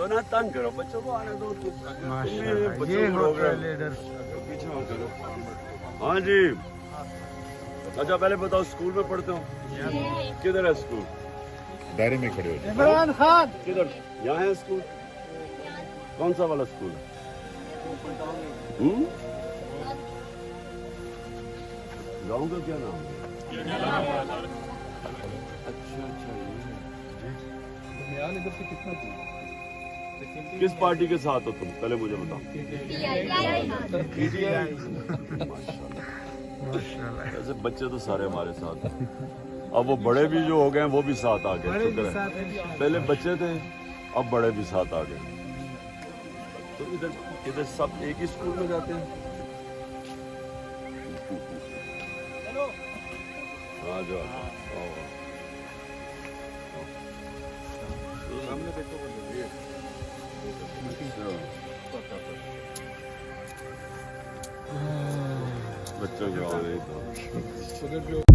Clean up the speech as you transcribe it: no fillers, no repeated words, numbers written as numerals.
दो ना, तंग करो बच्चों को, आने दो। माशाल्लाह, ये होता है लीडर। पीछे हो चलो। हाँ जी। अच्छा पहले बताओ, स्कूल में पढ़ते हो? किधर है स्कूल? दायरे में खड़े हो। इमरान खान किधर? यहाँ है स्कूल? कौन सा वाला स्कूल है? गाँव का क्या नाम है? अच्छा अच्छा, इधर से कितना दूर? किस पार्टी के साथ हो तुम, पहले मुझे बताओ। माशाल्लाह, ऐसे बच्चे तो सारे हमारे साथ हैं। अब वो बड़े भी जो हो गए हैं वो भी साथ आ गए, शुक्र है। पहले बच्चे थे, अब बड़े भी साथ आ गए। तो इधर सब एक ही स्कूल में जाते हैं। हाँ जो सामने देखो, बच्चों की आवाज़